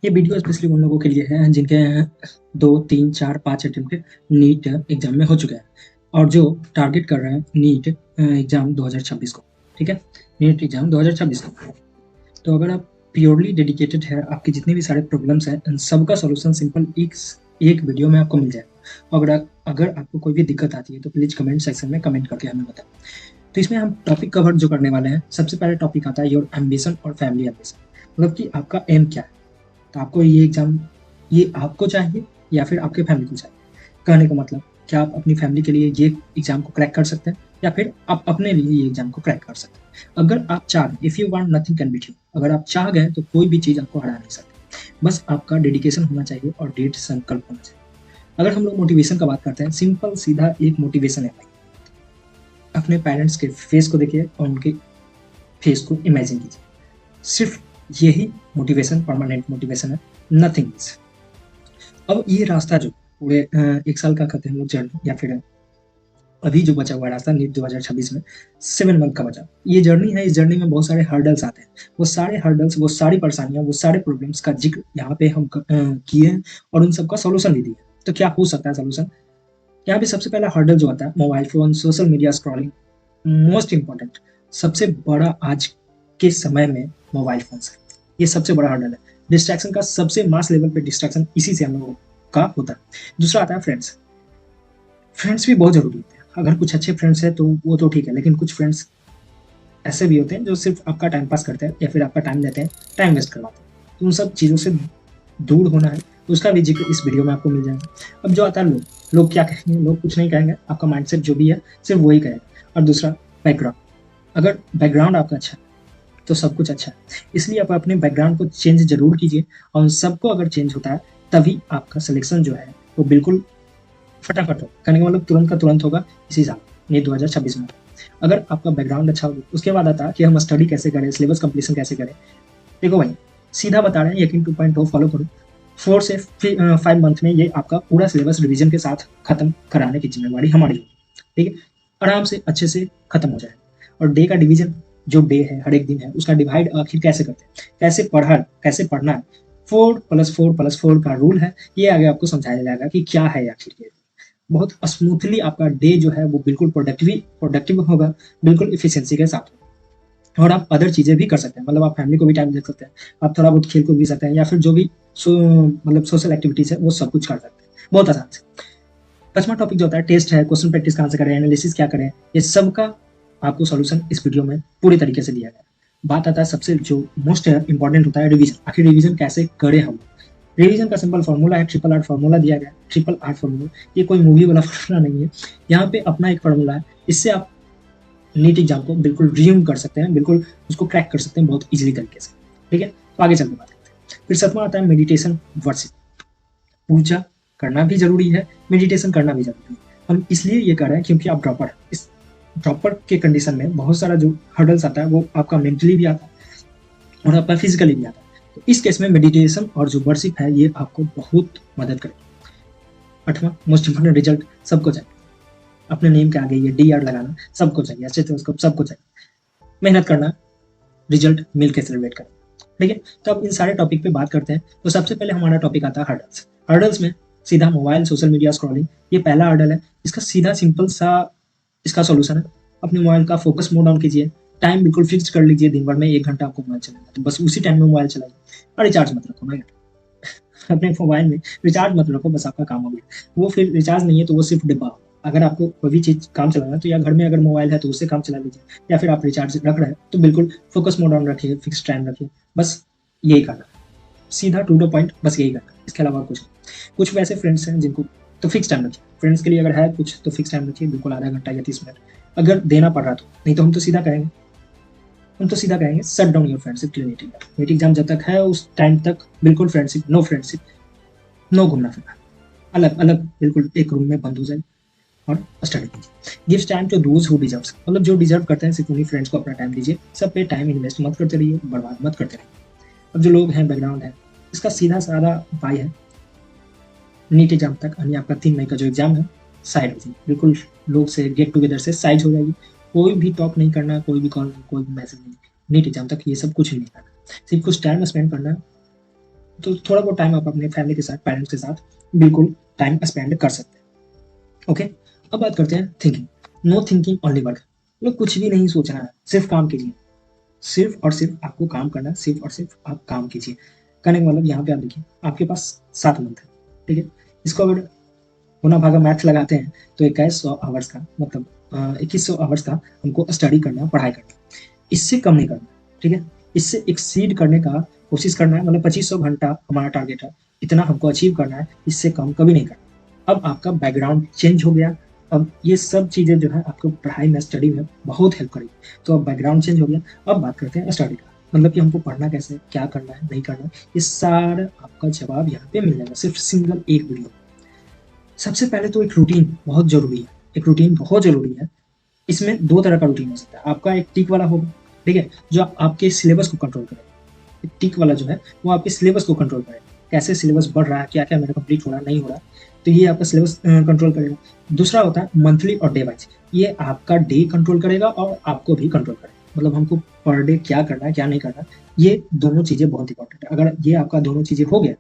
ये video specially उन लोगों के लिए है जिनके 2, 3, 4, 5 अटेम्प्ट नीट एग्ज़ाम में हो चुके हैं और जो टारगेट कर रहे हैं नीट एग्ज़ाम 2026 को, ठीक है? नीट एग्ज़ाम 2026 को। तो अगर आप प्योरली डेडिकेटेड है, आपके जितने भी सारे प्रॉब्लम्स हैं, इन सबका सॉल्यूशन सिंपल एक वीडियो में आपको मिल जाएगा। अगर आपको कोई भी दिक्कत आती है, तो प्लीज़ कमेंट सेक्शन में कमेंट करके हमें बताएँ। तो इसमें हम टॉपिक कवर जो करने वाले हैं, सबसे पहला टॉपिक आता है योर एम्बिशन और फैमिली एम्बिशन। मतलब कि आपका एम क्या है? तो आपको ये एग्ज़ाम ये आपको चाहिए या फिर आपके फैमिली को चाहिए? कहने का मतलब क्या आप अपनी फैमिली के लिए ये एग्ज़ाम को क्रैक कर सकते हैं या फिर आप अपने लिए ये एग्ज़ाम को क्रैक कर सकते हैं? अगर आप चाह if you want nothing can beat you. अगर आप चाह गए तो कोई भी चीज़ आपको हरा नहीं सकती। बस आपका डेडिकेशन होना चाहिए और दृढ़ संकल्प होना चाहिए। अगर हम लोग मोटिवेशन का बात करते हैं, सिंपल सीधा एक मोटिवेशन है भाई। अपने पेरेंट्स के फेस को देखिए और उनके फेस को इमेजिन कीजिए। सिर्फ यही मोटिवेशन परमानेंट मोटिवेशन है, नथिंग एल्स। अब ये रास्ता जो पूरे 1 साल का कहते हैं हम लोग जर्नी या फिर अभी जो बचा हुआ रास्ता नीट 2026 में 7 मंथ का बचा। ये जर्नी है, इस जर्नी में बहुत सारे हर्डल्स आते हैं। वो सारे हर्डल्स, वो सारी परेशानियाँ, वो सारे प्रॉब्लम्स का ज़िक्र यहाँ पे हम किए हैं और उन सबका सॉल्यूशन भी दिया है। तो क्या हो सकता है सॉल्यूशन? यहाँ पे सबसे पहला हर्डल जो आता है mobile phone, social media scrolling, most important सबसे बड़ा आज के समय में मोबाइल फ़ोन्स है। ये सबसे बड़ा हर्डल है। डिस्ट्रैक्शन का सबसे मास लेवल पे डिस्ट्रैक्शन इसी से हम लोगों का होता है। दूसरा आता है फ्रेंड्स। फ्रेंड्स भी बहुत ज़रूरी होते हैं। अगर कुछ अच्छे फ्रेंड्स हैं तो वो तो ठीक है, लेकिन कुछ फ्रेंड्स ऐसे भी होते हैं जो सिर्फ़ आपका टाइम पास करते हैं या फिर आपका टाइम लेते हैं, टाइम वेस्ट करवाते हैं। तो उन सब चीज़ों से दूर होना है, उसका भी ज़िक्र इस वीडियो में आपको मिल जाएगा। अब जो आता है लोग क्या कहेंगे? लोग कुछ नहीं कहेंगे, आपका माइंडसेट जो भी है, सिर्फ़ वही कहेगा। और दूसरा बैकग्राउंड, अगर बैकग्राउंड आपका अच्छा है, तो सब कुछ अच्छा है। इसलिए आप अपने बैकग्राउंड को चेंज ज़रूर कीजिए और उन सबको अगर चेंज होता है, तभी आपका सिलेक्शन जो है, वो बिल्कुल फटाफट होगा। कहने का मतलब तुरंत का तुरंत होगा इसी साल, ये 2026 में। अगर आपका बैकग्राउंड अच्छा होगा, उसके बाद आता है कि हम स्टडी कैसे करें, सिलेबस कंप्लीशन कैसे करें। देखो भाई, सीधा बता रहे हैं, यकीन 2.0 फॉलो करो। 4 से 5 मंथ में ये आपका पूरा सिलेबस रिवीजन के साथ खत्म कराने की जिम्मेवारी हमारी होगी, ठीक है? आराम से अच्छे से खत्म हो जाएगा। और डे का डिवीजन, जो डे है हर एक दिन है, उसका डिवाइड आखिर कैसे करते हैं, कैसे पढ़ना है। 4+4+4 का रूल है, ये आगे आपको समझाया जाएगा कि क्या है आखिर ये। बहुत स्मूथली आपका डे जो है वो बिल्कुल प्रोडक्टिव होगा, बिल्कुल इफिशिएंसी के साथ। और आप अदर चीज़ें भी कर सकते हैं, मतलब आप फैमिली को भी टाइम दे सकते हैं, आप थोड़ा बहुत खेल कूद भी सकते हैं या फिर जो भी मतलब सोशल एक्टिविटीज़ है वो सब कुछ कर सकते हैं, बहुत आसान से। 5वां टॉपिक जो होता है टेस्ट है, क्वेश्चन प्रैक्टिस कहाँ से करें, एनालिसिस क्या करें, ये सब का आपको सॉल्यूशन इस वीडियो में पूरी तरीके से दिया गया है। बात आता है सबसे जो मोस्ट इंपॉर्टेंट होता है रिवीजन। आखिर रिवीजन कैसे करें हम? रिवीजन का सिंपल फॉर्मूला है, ट्रिपल आर्ट फॉर्मूला दिया गया है। ट्रिपल आर्ट फॉर्मूला, ये कोई मूवी वाला फॉर्मूला नहीं है, यहाँ पे अपना एक फॉर्मूला है। इससे आप नीट एग्जाम को बिल्कुल रिज्यूम कर सकते हैं, बिल्कुल उसको क्रैक कर सकते हैं बहुत ईजिली तरीके से, ठीक है? तो आगे चल के बात करते हैं। फिर 7वां आता है मेडिटेशन वर्शिप। पूजा करना भी ज़रूरी है, मेडिटेशन करना भी ज़रूरी है। हम इसलिए ये कर रहे हैं क्योंकि आप ड्रॉपर हैं। इस ड्रॉपर के कंडीशन में बहुत सारा जो हर्डल्स आता है वो आपका मेंटली भी आता है और आपका फिजिकली भी आता है। तो इस केस में मेडिटेशन और जो वर्शिप है ये आपको बहुत मदद करेगी। 8वां मोस्ट इम्पोर्टेंट, रिजल्ट सबको चाहिए। अपने नेम के आगे ये DR लगाना सबको चाहिए, अच्छे से उसको सबको चाहिए। मेहनत करना, रिजल्ट मिल के सेलिब्रेट करें, ठीक है? तो अब इन सारे टॉपिक पे बात करते हैं। तो सबसे पहले हमारा टॉपिक आता है हर्डल्स। हर्डल्स में सीधा मोबाइल, सोशल मीडिया स्क्रॉलिंग, ये पहला हर्डल है। इसका सीधा सिंपल सा इसका सॉल्यूशन है, अपने मोबाइल का फोकस मोड ऑन कीजिए, टाइम बिल्कुल फिक्स कर लीजिए, दिन भर में 1 घंटा आपको मोबाइल चलाना है, तो बस उसी टाइम में मोबाइल चलाइए और रिचार्ज मत रखो ना। अपने मोबाइल में रिचार्ज मत रखो, बस आपका काम हो गया। वो फिर रिचार्ज नहीं है तो वो सिर्फ डिब्बा हो। अगर आपको कोई भी चीज़ काम चलाना है तो या घर में अगर मोबाइल है तो उससे काम चला लीजिए, या फिर आप रिचार्ज रख रहे हैं तो बिल्कुल फोकस मोड ऑन रखिए, फिक्स टाइम रखिए, बस यही करना है। सीधा टू द पॉइंट, बस यही करना है, इसके अलावा कुछ नहीं। कुछ वैसे फ्रेंड्स हैं जिनको तो फिक्स टाइम रखिए, फ्रेंड्स के लिए अगर है कुछ तो फिक्स टाइम रखिए, बिल्कुल आधा घंटा या 30 मिनट अगर देना पड़ रहा तो। नहीं तो हम तो सीधा कहेंगे shut down your friendship till NEET exam. NEET exam जब तक है उस टाइम तक बिल्कुल फ्रेंडशिप, नो फ्रेंडशिप, नो घूमना फिरना, अलग अलग बिल्कुल एक रूम में बंद हो जाए और स्टडी कीजिए। Gives time to those who deserves, मतलब जो डिजर्व करते हैं सिर्फ उन्हीं फ्रेंड्स को अपना टाइम दीजिए। सब पे टाइम इन्वेस्ट मत करते रहिए, बर्बाद मत करते रहिए। अब जो लोग हैं बैकग्राउंड है, इसका सीधा साधा उपाय है, नीट एग्जाम तक यानी आपका 3 मई का जो एग्जाम है साइड हो जाइए, बिल्कुल लोग से गेट टुगेदर से साइड हो जाइए। कोई भी टॉक नहीं करना, कोई भी कॉल नहीं, कोई भी मैसेज नहीं। नीट एग्जाम तक ये सब कुछ नहीं करना, सिर्फ कुछ टाइम स्पेंड करना तो थोड़ा बहुत टाइम आप अपने फैमिली के साथ, पेरेंट्स के साथ बिल्कुल टाइम स्पेंड कर सकते हैं। ओके, अब बात करते हैं thinking. No thinking only work, मतलब कुछ भी नहीं सोचना है, सिर्फ काम कीजिए। सिर्फ और सिर्फ आपको काम करना है, सिर्फ और सिर्फ आप काम कीजिए। करने का मतलब यहाँ पे आप देखिए, आपके पास 7 मंथ है, ठीक है। इसको अगर गुना भागा मैथ लगाते हैं तो 2100 आवर्स का मतलब 2100 आवर्स का हमको स्टडी करना है, पढ़ाई करना है। इससे कम नहीं करना, ठीक है। इससे एक्सीड करने का कोशिश करना है, मतलब 2500 घंटा हमारा टारगेट है, इतना हमको अचीव करना है, इससे कम कभी नहीं करना। अब आपका बैकग्राउंड चेंज हो गया, अब ये सब चीज़ें जो है आपको पढ़ाई में, स्टडी में बहुत हेल्प करेगी। तो अब बैकग्राउंड चेंज हो गया, अब बात करते हैं स्टडी का, मतलब कि हमको पढ़ना कैसे, क्या करना है, नहीं करना है, ये सारा आपका जवाब यहाँ पे मिल जाएगा सिर्फ सिंगल एक वीडियो। सबसे पहले तो एक रूटीन बहुत ज़रूरी है, एक रूटीन बहुत ज़रूरी है। इसमें 2 तरह का रूटीन हो सकता है। आपका एक टिक वाला होगा, ठीक है, जो आपके सिलेबस को कंट्रोल करेगा। एक टिक वाला जो है वो आपके सिलेबस को कंट्रोल करेगा, कैसे सिलेबस बढ़ रहा है, क्या-क्या मेरा कंप्लीट हो रहा है, नहीं हो रहा है, तो ये आपका सिलेबस कंट्रोल करेगा। दूसरा होता है मंथली और डे वाइज, ये आपका डे कंट्रोल करेगा और आपको भी कंट्रोल करेगा, मतलब हमको पर डे क्या करना है, क्या नहीं करना है, ये दोनों चीज़ें बहुत इंपॉर्टेंट है। अगर ये आपका दोनों चीज़ें हो गया,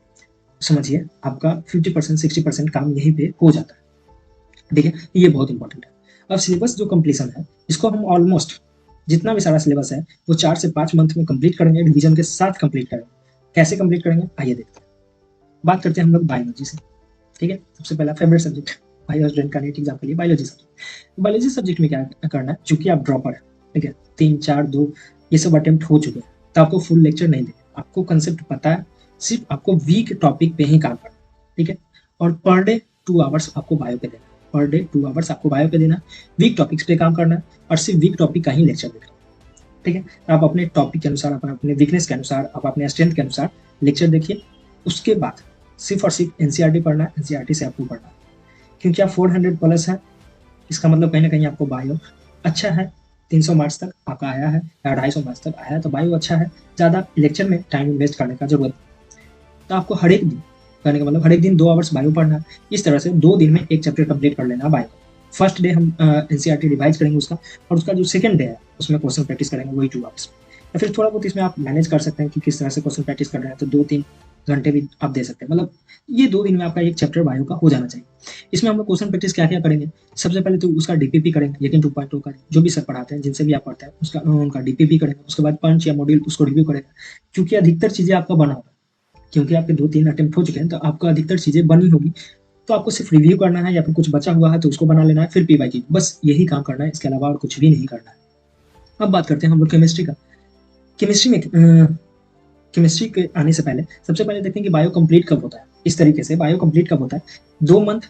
समझिए आपका 50% 60% काम यहीं पे हो जाता है, ठीक है। ये बहुत इंपॉर्टेंट है। अब सिलेबस जो कंप्लीशन है, इसको हम ऑलमोस्ट जितना भी सारा सिलेबस है वो 4 से 5 मंथ में कंप्लीट करेंगे, रिवीजन के साथ कंप्लीट करेंगे। कैसे कंप्लीट करेंगे आइए देखते हैं। बात करते हैं हम लोग बायोलॉजी से, ठीक है। सबसे पहला फेवरेट सब्जेक्ट बायो स्टूडेंट का नीट एग्जाम के लिए बायोलॉजी सब्जेक्ट। बायोलॉजी सब्जेक्ट में क्या करना है, चूंकि आप ड्रॉपर है, ठीक है, 3 4 2 ये सब अटेम्प्ट हो चुके हैं, तो आपको फुल लेक्चर नहीं देना, आपको कंसेप्ट पता है, सिर्फ आपको वीक टॉपिक पे ही काम करना, ठीक है। और पर डे 2 आवर्स आपको बायो पे देना, पर डे 2 आवर्स आपको बायो पे देना, वीक टॉपिक्स पे काम करना है और सिर्फ वीक टॉपिक का ही लेक्चर देखना, ठीक है। आप अपने टॉपिक के अनुसार, अपने वीकनेस के अनुसार, आप अपने स्ट्रेंथ के अनुसार लेक्चर देखिए। उसके बाद सिर्फ और सिर्फ एनसीईआरटी पढ़ना है, एनसीईआरटी से आपको पढ़ना है, क्योंकि आप 400 प्लस है, इसका मतलब कहीं ना कहीं आपको बायो अच्छा है, 300 मार्क्स तक आपका आया है या 250 मार्क्स तक आया है, तो बायो अच्छा है, ज़्यादा लेक्चर में टाइम वेस्ट करने का जरूरत नहीं। तो आपको हर एक दिन करने का मतलब हर एक दिन 2 आवर्स बायो पढ़ना है। इस तरह से 2 दिन में एक चैप्टर कंप्लीट कर लेना बायो। फर्स्ट डे हम एनसीईआरटी रिवाइज करेंगे उसका, और उसका जो सेकंड डे है उसमें क्वेश्चन प्रैक्टिस करेंगे वही 2 आवर्स। या फिर थोड़ा बहुत इसमें आप मैनेज कर सकते हैं कि किस तरह से क्वेश्चन प्रैक्टिस कर रहे हैं, तो 2-3 घंटे भी आप दे सकते हैं, मतलब ये 2 दिन में आपका एक चैप्टर बायो का हो जाना चाहिए। इसमें हम लोग क्वेश्चन प्रैक्टिस क्या-क्या करेंगे, सबसे पहले तो उसका डीपीपी करेंगे, लेकिन 2.0 का जो भी सर पढ़ाते हैं, जिनसे भी आप पढ़ते हैं उसका उनका डीपीपी करेंगे। उसके बाद पंच या मॉड्यूल उसको रिव्यू करेंगे, क्योंकि अधिकतर चीज़ें आपका बना होगा, क्योंकि आपके 2-3 अटेम्प्ट हो चुके हैं, तो आपको अधिकतर चीज़ें बनी होगी, तो आपको सिर्फ रिव्यू करना है, या फिर कुछ बचा हुआ है तो उसको बना लेना है, फिर पीवाईक्यू, बस यही काम करना है, इसके अलावा और कुछ भी नहीं करना है। अब बात करते हैं हम लोग केमिस्ट्री का। केमिस्ट्री में केमिस्ट्री के आने से पहले सबसे पहले देखते हैं कि बायो कंप्लीट कब होता है। इस तरीके से बायो कंप्लीट कब होता है, 2 मंथ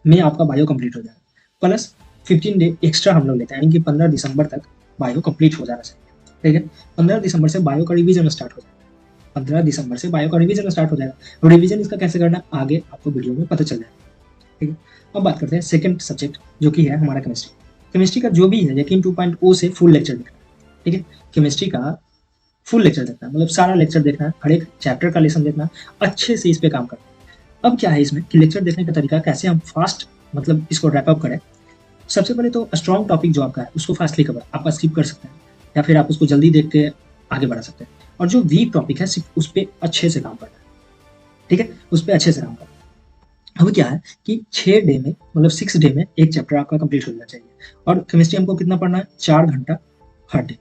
में आपका बायो कंप्लीट हो जाएगा, प्लस 15 डे एक्स्ट्रा हम लोग लेते हैं, यानी कि 15 दिसंबर तक बायो कंप्लीट हो जाना चाहिए, ठीक है। 15 दिसंबर से बायो का रिवीजन स्टार्ट हो जाएगा, 15 दिसंबर से बायो का रिवीजन स्टार्ट हो जाएगा। और रिवीजन इसका कैसे करना है आगे आपको वीडियो में पता चल जाएगा, ठीक है। अब बात करते हैं सेकंड सब्जेक्ट जो कि है हमारा केमिस्ट्री। केमिस्ट्री का जो भी है, लेकिन 2.0 से फुल लेक्चर देखना, ठीक है। केमिस्ट्री का फुल लेक्चर देखना, मतलब सारा लेक्चर देखना है, हर एक चैप्टर का लेसन देखना, अच्छे से इस पे काम करना। अब क्या है इसमें कि लेक्चर देखने का तरीका कैसे हम फास्ट मतलब इसको रैप अप करें। सबसे पहले तो स्ट्रॉन्ग टॉपिक जो आपका है उसको फास्टली कवर आप स्किप कर सकते हैं, या फिर आप उसको जल्दी देख के आगे बढ़ा सकते हैं। और जो वीक टॉपिक है सिर्फ उस पर अच्छे से काम करना है, ठीक है, उस पर अच्छे से काम करना है। अब क्या है कि 6 डे में मतलब 6 डे में एक चैप्टर आपका कंप्लीट हो जाना चाहिए। और केमिस्ट्री हमको कितना पढ़ना है, 4 घंटा हर डे,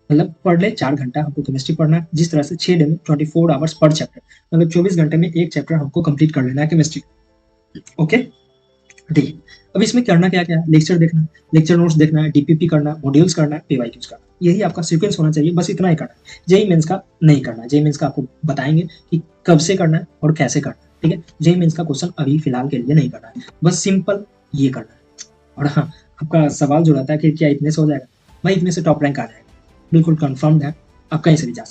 मतलब पर डे 4 घंटा हमको केमिस्ट्री पढ़ना है। जिस तरह से 6 डे में 24 आवर्स पर चैप्टर, मतलब 24 घंटे में एक चैप्टर हमको कंप्लीट कर लेना है केमिस्ट्री, ओके, ठीक है। अब इसमें करना क्या क्या है, लेक्चर देखना है, लेक्चर नोट्स देखना है, डीपीपी करना है, मॉड्यूल्स करना है, पीवाईक्यूज करना है, यही आपका सीक्वेंस होना चाहिए, बस इतना ही करना है। जेईई मेंस का नहीं करना है, जेईई मेंस का आपको बताएंगे कि कब से करना है और कैसे करना है, ठीक है। जेईई मेंस का क्वेश्चन अभी फिलहाल के लिए नहीं करना है, बस सिंपल ये करना है। और हाँ, आपका सवाल जो रहता है कि क्या इतने से हो जाएगा, भाई इतने से टॉप रैंक आ जाएगा, बिल्कुल कंफर्म्ड है, आप कहीं से भी जा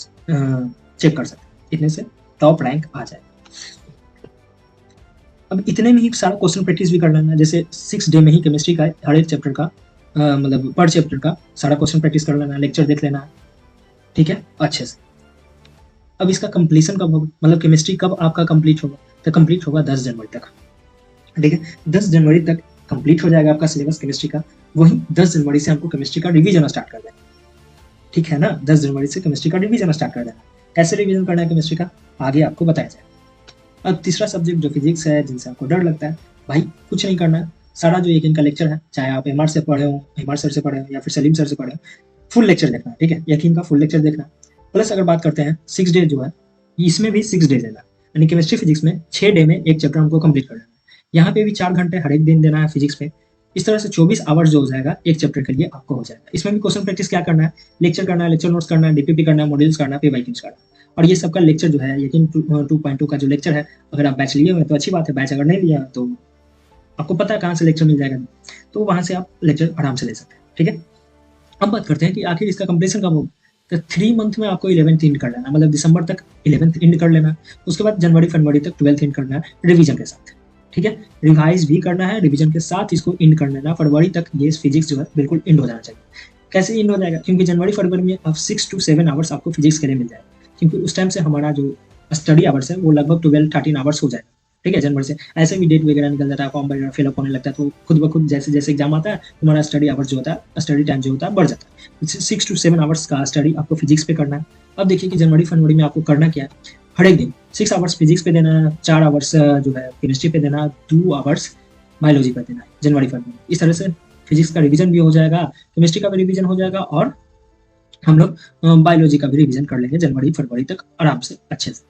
चेक कर सकते हैं, इतने से टॉप रैंक आ जाएगा। अब इतने में ही सारा क्वेश्चन प्रैक्टिस भी कर लेना है, जैसे 6 डे में ही केमिस्ट्री का हर एक चैप्टर का मतलब पर चैप्टर का सारा क्वेश्चन प्रैक्टिस कर लेना है, लेक्चर देख लेना है, ठीक है, अच्छे से। अब इसका कंप्लीशन कब होगा, मतलब केमिस्ट्री कब आपका कंप्लीट होगा, तो कंप्लीट होगा 10 जनवरी तक, ठीक है। 10 जनवरी तक कंप्लीट हो जाएगा आपका सिलेबस केमिस्ट्री का। वहीं 10 जनवरी से हमको केमिस्ट्री का रिवीजन स्टार्ट कर देना, ठीक है ना। 10 जनवरी से केमिस्ट्री का रिवीजन स्टार्ट कर देना। कैसे रिवीजन करना है केमिस्ट्री का आगे आपको बताया जाएगा। अब तीसरा सब्जेक्ट जो फिजिक्स है, जिनसे आपको डर लगता है, भाई कुछ नहीं करना है, सारा जो एक इनका लेक्चर है, चाहे आप एमआर से पढ़े हो, एमआर सर से पढ़े हो या फिर सलीम सर से पढ़े हो, फुल लेक्चर देखना है, ठीक है, यकीन का फुल लेक्चर देखना है। प्लस अगर बात करते हैं 6 डे जो है, इसमें भी 6 डेज है, यानी केमिस्ट्री फिजिक्स में 6 डे में एक चैप्टर हमको कंप्लीट कर लेना है। यहाँ पे भी 4 घंटे हर एक दिन देना है फिजिक्स पे। इस तरह से 24 आवर्स जो हो जाएगा एक चैप्टर के लिए आपको हो जाएगा। इसमें भी क्वेश्चन प्रैक्टिस क्या करना है, लेक्चर करना है, लेक्चर नोट्स करना है, डीपीपी करना है, मॉड्यूल्स करना है, पीवाईक्यूज करना है। और ये सबका लेक्चर जो है, यकीन 2.2 का जो लेक्चर है, अगर आप बैच लिए हुए तो अच्छी बात है, बैच अगर नहीं लिया तो आपको पता है कहाँ से लेक्चर मिल जाएगा, तो वहां से आप लेक्चर आराम से ले सकते हैं, ठीक है। अब बात करते हैं कि आखिर इसका कंप्लीशन कब होगा। तो 3 मंथ में आपको 11th इंड कर लेना, मतलब दिसंबर तक 11th इंड कर लेना, उसके बाद जनवरी फरवरी तक 12th इंड करना है रिवीजन के साथ, ठीक है। रिवाइज भी करना है, रिवीजन के साथ इसको इंड कर लेना, फरवरी तक ये फिजिक्स जो है बिल्कुल इंड हो जाना चाहिए। कैसे इंड हो जाएगा, क्योंकि जनवरी फरवरी में अब 6 to 7 आवर्स आपको फिजिक्स के लिए मिल जाएगा, क्योंकि उस टाइम से हमारा जो स्टडी आवर्स है वो लगभग 12-13 आवर्स हो जाएगा, ठीक है। जनवरी से ऐसे भी डेट वगैरह निकल जाता है, फॉर्म वगैरह फिलअप होने लगता है, तो खुद ब खुद जैसे जैसे एग्जाम आता है तुम्हारा स्टडी आवर्स जो होता है, स्टडी टाइम जो होता है बढ़ जाता है। 6 to 7 आवर्स का स्टडी आपको फिजिक्स पे करना है। अब देखिए कि जनवरी फरवरी में आपको करना क्या है, हर एक दिन 6 आवर्स फिजिक्स पे देना है, 4 आवर्स जो है केमिस्ट्री पे देना है, 2 आवर्स बायोलॉजी पे देना है जनवरी फरवरी। इस तरह से फिजिक्स का रिवीजन भी हो जाएगा, केमिस्ट्री का भी रिवीजन हो जाएगा, और हम लोग बायोलॉजी का भी रिवीजन कर लेंगे जनवरी फरवरी तक आराम से अच्छे से,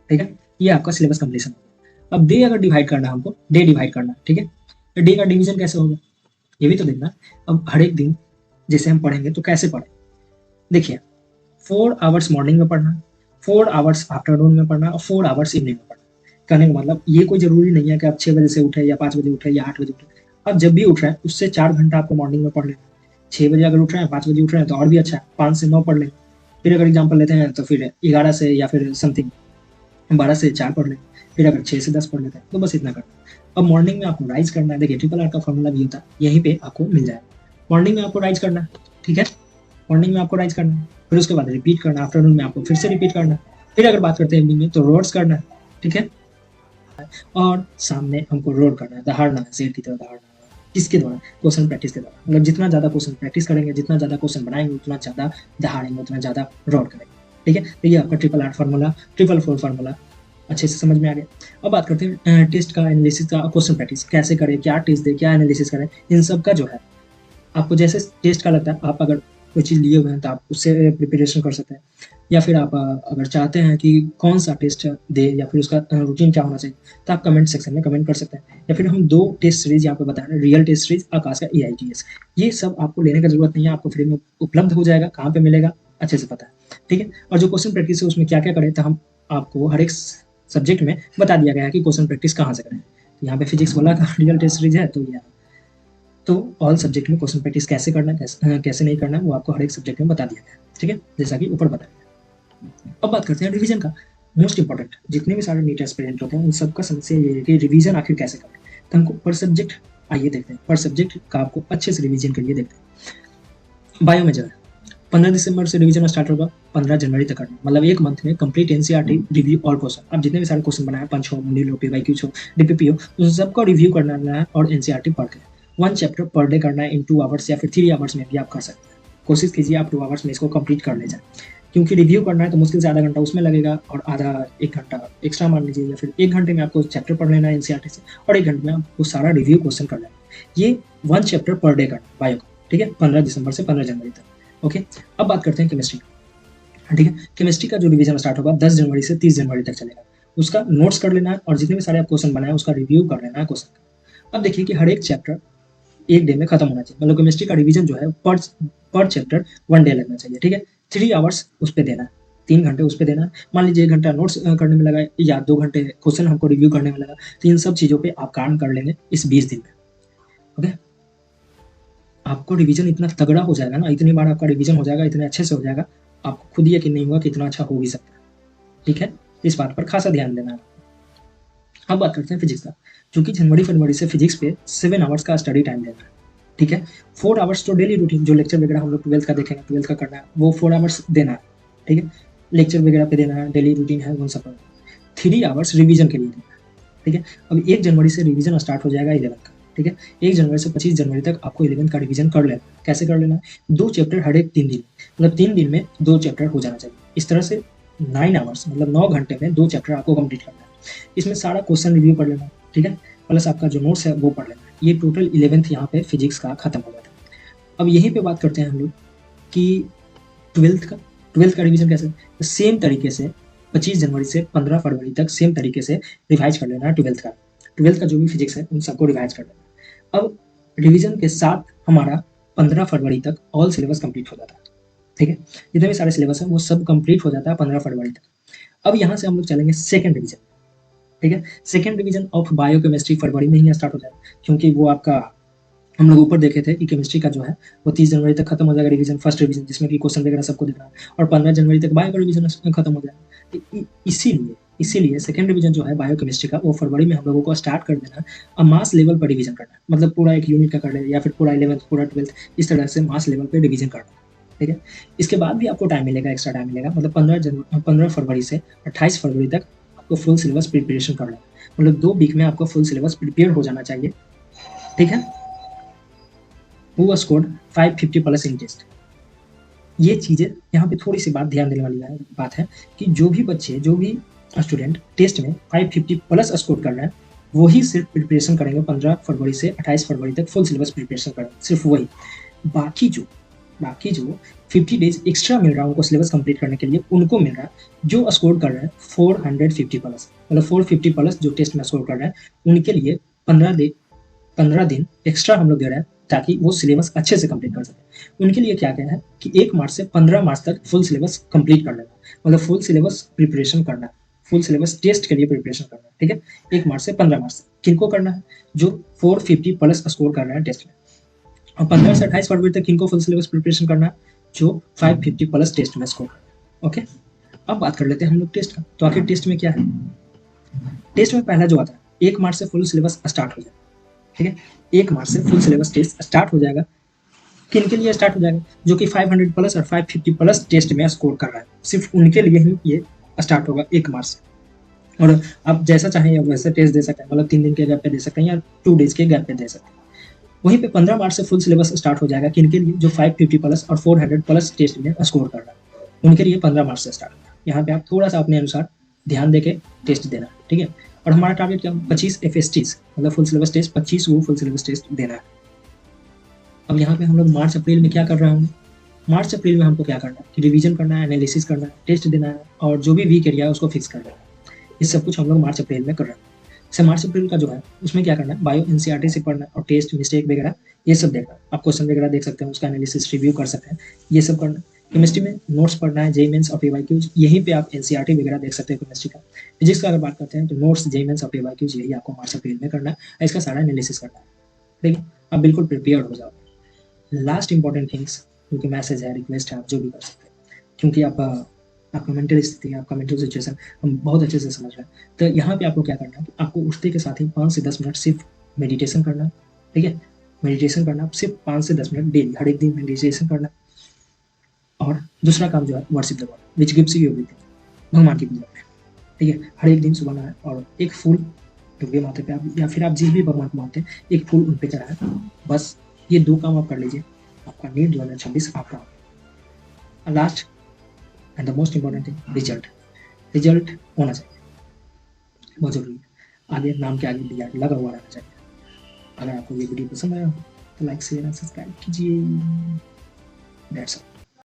ठीक है। ये आपका सिलेबस कंप्लीशन होगा। अब डे अगर डिवाइड करना है हमको, डे डिवाइड करना है, ठीक है। तो डे का डिवीजन कैसे होगा ये भी तो देखना। अब हर एक दिन जैसे हम पढ़ेंगे तो कैसे पढ़ें, देखिए 4 आवर्स मॉर्निंग में पढ़ना, 4 आवर्स आफ्टरनून में पढ़ना और 4 आवर्स इवनिंग में पढ़ना। कहने का मतलब ये कोई जरूरी नहीं है कि आप 6 बजे से उठे या 5 बजे उठे या 8 बजे उठे, आप जब भी उठ रहे हैं उससे 4 घंटा आपको मॉर्निंग में पढ़ लेना। 6 बजे अगर उठ रहे हैं, 5 बजे उठ रहे हैं तो और भी अच्छा है, 5 से 9 पढ़ लेंगे। फिर अगर एग्जाम्पल लेते हैं तो फिर 11 से या फिर समथिंग 12 से 4 पढ़ लेंगे, फिर अगर 6 से 10 पढ़ लेते हैं तो बस इतना करना। अब मॉर्निंग में आपको राइज करना है, देखिए ट्रिपल आर का फॉर्मूला भी होता है, यहीं पे आपको मिल जाएगा। मॉर्निंग में आपको राइज करना है, ठीक है, मॉर्निंग में आपको राइज करना है, फिर उसके बाद रिपीट करना, आफ्टरनून में आपको फिर से रिपीट करना है, फिर अगर बात करते हैं इवनिंग में तो रोड्स करना है, ठीक है, और सामने हमको रोड करना है, दहाड़ना है, शेर की तरह दहाड़ना है। किसके द्वारा, क्वेश्चन प्रैक्टिस के द्वारा। मतलब जितना ज्यादा क्वेश्चन प्रैक्टिस करेंगे, जितना ज्यादा क्वेश्चन बनाएंगे, उतना ज्यादा दहाड़ेंगे, उतना ज्यादा रोड करेंगे, ठीक है। तो ये आपका triple R formula, triple 4 formula अच्छे से समझ में आ गया। अब बात करते हैं टेस्ट का, एनालिसिस का, क्वेश्चन प्रैक्टिस कैसे करें, क्या टेस्ट दे, क्या एनालिसिस करें, इन सब का जो है आपको जैसे टेस्ट का लगता है, आप अगर कोई चीज़ लिए हुए हैं तो आप उससे प्रिपरेशन कर सकते हैं, या फिर आप अगर चाहते हैं कि कौन सा टेस्ट दे या फिर उसका रूटीन क्या होना चाहिए, तो आप कमेंट सेक्शन में कमेंट कर सकते हैं। या फिर हम 2 टेस्ट सीरीज यहाँ पे बता रहे हैं, रियल टेस्ट सीरीज, आकाश का EITS। ये सब आपको लेने का जरूरत नहीं है, आपको फ्री में उपलब्ध हो जाएगा। कहाँ पे मिलेगा अच्छे से पता है, ठीक है। और जो क्वेश्चन प्रैक्टिस है उसमें क्या क्या करें, तो हम आपको हर एक सब्जेक्ट में बता दिया गया है कि क्वेश्चन प्रैक्टिस कहाँ से करें। तो यहाँ पे फिजिक्स वाला का रियल टेस्ट सीरीज है, तो ये तो ऑल सब्जेक्ट में क्वेश्चन प्रैक्टिस कैसे करना है, कैसे नहीं करना है, वो आपको हर एक सब्जेक्ट में बता दिया गया है, ठीक है, जैसा कि ऊपर बताया। अब बात करते हैं रिवीजन का। मोस्ट इंपॉर्टेंट, जितने भी सारे नीट एस्पिरेंट होते हैं उन सबका समस्या ये है कि रिवीजन आखिर कैसे करें। तो हमको पर सब्जेक्ट, आइए देखते हैं, पर सब्जेक्ट का आपको अच्छे से रिवीजन के लिए देखते हैं। बायो में जो है 15 दिसंबर से रिवीजन स्टार्ट होगा, 15 जनवरी तक करना, मतलब एक मंथ में complete NCERT review all question. आप जितने भी सारे क्वेश्चन बनाए, पंच हो, मॉड्यूल हो, PYQs हो, DPP हो, उन सबका रिव्यू करना है और NCERT पढ़ के 1 चैप्टर पर डे करना है इन 2 आवर्स या फिर 3 आवर्स में भी आप कर सकते हैं। कोशिश कीजिए आप 2 आवर्स में इसको कंप्लीट कर ले जाए, क्योंकि रिव्यू करना है तो मुश्किल से आधा घंटा उसमें लगेगा और आधा 1 घंटा एक्स्ट्रा मान लीजिए, या फिर 1 घंटे में आपको चैप्टर पढ़ लेना है NCERT से, और 1 घंटे में आपको सारा रिव्यू क्वेश्चन कर लेना है। ये 1 चैप्टर पर डे करना बायो का, ठीक है, 15 दिसंबर से 15 जनवरी तक। ओके, अब बात करते हैं केमिस्ट्री का, ठीक है। केमिस्ट्री का जो रिवीजन स्टार्ट होगा 10 जनवरी से 30 जनवरी तक चलेगा। उसका नोट्स कर लेना है और जितने भी सारे आप क्वेश्चन बनाए उसका रिव्यू कर लेना है क्वेश्चन का। अब देखिए कि हर एक चैप्टर 1 डे में खत्म होना चाहिए, मतलब केमिस्ट्री का रिवीजन जो है पर चैप्टर 1 डे लगना चाहिए, ठीक है। 3 आवर्स उस पर देना है, 3 घंटे उस पर देना है। मान लीजिए 1 घंटा नोट्स करने में लगा या 2 घंटे क्वेश्चन हमको रिव्यू करने में लगा, तो इन सब चीज़ों पे आप काम कर लेंगे इस 20 दिन में। ओके, आपको रिवीजन इतना तगड़ा हो जाएगा ना, इतनी बार आपका रिवीजन हो जाएगा, इतने अच्छे से हो जाएगा, आपको खुद यकीन नहीं होगा कि इतना अच्छा हो भी सकता है, ठीक है। इस बात पर खासा ध्यान देना है। अब बात करते हैं फिजिक्स का, क्योंकि जनवरी फरवरी से फिजिक्स पे 7 आवर्स का स्टडी टाइम देना है, ठीक है। 4 आवर्स तो डेली रूटीन, जो लेक्चर वगैरह हम लोग 12th का देखेंगे, 12th का करना है, वो 4 आवर्स देना है, ठीक है। लेक्चर वगैरह पे देना है, डेली रूटीन है उन सब पर। 3 आवर्स रिवीजन के लिए देना है, ठीक है। अब 1 जनवरी से रिवीजन स्टार्ट हो जाएगा 11th का, ठीक है। 1 जनवरी से 25 जनवरी तक आपको 11th का रिवीजन कर लेना। कैसे कर लेना है, 2 चैप्टर हर एक 3 दिन, मतलब 3 दिन में 2 चैप्टर हो जाना चाहिए। इस तरह से 9 आवर्स, मतलब 9 घंटे में 2 चैप्टर आपको कंप्लीट करना है। इसमें सारा क्वेश्चन रिव्यू कर लेना, ठीक है, प्लस आपका जो नोट्स है वो पढ़ लेना। ये टोटल 11th यहाँ पे फिजिक्स का खत्म हो जाता है। अब यहीं पे बात करते हैं हम लोग कि 12th का रिवीजन कैसे, सेम तरीके से 25 जनवरी से 15 फरवरी तक सेम तरीके से रिवाइज कर लेना है 12th का जो भी फिजिक्स है उन सबको रिवाइज कर लेना। अब रिवीजन के साथ हमारा 15 फरवरी तक ऑल सिलेबस कंप्लीट हो जाता है, ठीक है, जितने भी सारे सिलेबस हैं वो सब कंप्लीट हो जाता है 15 फरवरी तक। अब यहाँ से हम लोग चलेंगे सेकेंड रिवीजन, ठीक है। सेकेंड रिवीजन ऑफ बायोकेमिस्ट्री फरवरी में ही स्टार्ट हो जाएगा, क्योंकि वो आपका हम लोग ऊपर देखे थे कि केमिस्ट्री का जो है वो 30 जनवरी तक खत्म हो जाएगा रिवीजन, फर्स्ट रिवीजन, जिसमें कि क्वेश्चन वगैरह सबको देना है, और 15 जनवरी तक बायो का रिवीजन खत्म हो जाएगा। इसीलिए सेकेंड रिवीजन जो है बायोकेमिस्ट्री का वो फरवरी में हम लोगों को स्टार्ट कर देना है। मास लेवल पर रिवीजन करना है, मतलब पूरा एक यूनिट का कर ले या फिर पूरा 11th पूरा 12th, इस तरह से मास लेवल पर रिवीजन करना है, ठीक है। इसके बाद भी आपको टाइम मिलेगा, एक्स्ट्रा टाइम मिलेगा, मतलब 15 फरवरी से 28 फरवरी तक आपको फुल सिलेबस प्रिपरेशन करना है, मतलब 2 वीक में आपको फुल सिलेबस प्रिपेयर हो जाना चाहिए, ठीक है। Who scored 550 plus in test. ये चीज़ें यहाँ पे थोड़ी सी बात ध्यान देने वाली बात है कि जो भी बच्चे, जो भी स्टूडेंट टेस्ट में 550 प्लस स्कोर कर रहे हैं वही सिर्फ प्रिपरेशन करेंगे 15 फरवरी से 28 फरवरी तक फुल सिलेबस प्रिपरेशन करेंगे, सिर्फ वही। बाकी जो 50 डेज एक्स्ट्रा मिल रहा है उनको सिलेबस कंप्लीट करने के लिए, उनको मिल रहा है जो स्कोर कर रहे हैं 450 प्लस, मतलब 450 प्लस जो टेस्ट में स्कोर कर रहे हैं उनके लिए 15 दिन एक्स्ट्रा हम लोग दे रहे हैं ताकि वो सिलेबस अच्छे से कंप्लीट कर सके। उनके लिए क्या है कि 1 मार्च से 15 मार्च तक फुल सिलेबस कंप्लीट कर लेना, मतलब फुल सिलेबस प्रिपरेशन करना, फुल सिलेबस टेस्ट के लिए प्रिपरेशन करना, ठीक है। 1 मार्च से 15 मार्च तक किनको करना है, जो 450 प्लस स्कोर कर रहे हैं टेस्ट में, और 15 से 28 फरवरी तक किनको फुल सिलेबस प्रिपरेशन करना है, जो 550 प्लस टेस्ट में स्कोर कर रहे हैं, ओके। अब बात कर लेते हैं हम लोग टेस्ट का। तो आखिर टेस्ट में क्या है, टेस्ट में पहला जो आता है 1 मार्च से फुल सिलेबस स्टार्ट हो जाएगा, ठीक है। 1 मार्च से फुल सिलेबस टेस्ट स्टार्ट हो जाएगा। किन के लिए स्टार्ट हो जाएगा, जो कि 500 प्लस और 550 प्लस टेस्ट में स्कोर कर रहा है, सिर्फ उनके लिए ही ये स्टार्ट होगा 1 मार्च से। और आप जैसा चाहें वैसे टेस्ट दे सकते हैं, मतलब 3 दिन के गैप पे दे सकते हैं या 2 डेज के गैप पे दे सकते हैं। वहीं पे 15 मार्च से फुल सिलेबस स्टार्ट हो जाएगा किन के लिए, जो 550 प्लस और 400 प्लस टेस्ट में स्कोर कर रहा है, उनके लिए 15 मार्च से स्टार्ट होगा। यहाँ पे आप थोड़ा सा अपने अनुसार ध्यान दे के टेस्ट देना, ठीक है। और हमारा टारगेट क्या, 25 FSTs, मतलब फुल सिलेबस टेस्ट 25 वो फुल सिलेबस टेस्ट देना है। अब यहाँ पे हम लोग मार्च अप्रैल में क्या कर रहे होंगे, मार्च अप्रैल में हमको क्या करना है कि रिवीजन करना है, एनालिसिस करना है, टेस्ट देना है, और जो भी वीक एरिया है उसको फिक्स करना है। ये सब कुछ हम लोग मार्च अप्रैल में कर रहे हैं। जैसे मार्च अप्रैल का जो है उसमें क्या करना है, बायो NCERT से पढ़ना है और टेस्ट मिस्टेक वगैरह ये सब देखना है। आप क्वेश्चन वगैरह देख सकते हैं, उसका एनालिसिस रिव्यू कर सकते हैं, ये सब करना है। केमिस्ट्री में नोट्स पढ़ना है, जेईई मेंस और PYQs, यहीं पे आप NCERT वगैरह देख सकते हैं केमिस्ट्री का। फिजिक्स का अगर बात करते हैं तो नोट्स, जेईई मेंस और PYQs यही आपको मार्च अप्रैल में करना है, इसका सारा एनालिसिस करना है, ठीक है। आप बिल्कुल प्रिपेयर हो जाओ। लास्ट इंपॉर्टेंट थिंग्स, क्योंकि मैसेज है, रिक्वेस्ट है, आप जो भी कर सकते हैं, क्योंकि आपका मेंटल स्थिति, आपका मेंटल सिचुएशन हम बहुत अच्छे से समझ रहे हैं। तो यहाँ पे आपको क्या करना है कि आपको उठते के साथ ही 5 से 10 मिनट सिर्फ मेडिटेशन करना है, ठीक है। मेडिटेशन करना सिर्फ 5 से 10 मिनट डेली, हर एक दिन मेडिटेशन करना। और दूसरा काम जो है worship the God which gives you everything, भगवान की पूजा करें, ठीक है। हर एक दिन सुबह नहाए और एक फूल दुर्गे माता पे आप या फिर आप जिस भी भगवान को मानते हैं एक फूल उन पे चढ़ाएं। बस ये 2 काम आप कर लीजिए, आपका नीट 2026 आपका। Last and the most important thing, result होना चाहिए, बहुत जरूरी है। आगे नाम के आगे DRT लगा हुआ रहना चाहिए। अगर आपको ये वीडियो पसंद आया तो लाइक शेयर एंड सब्सक्राइब कीजिए। That's all.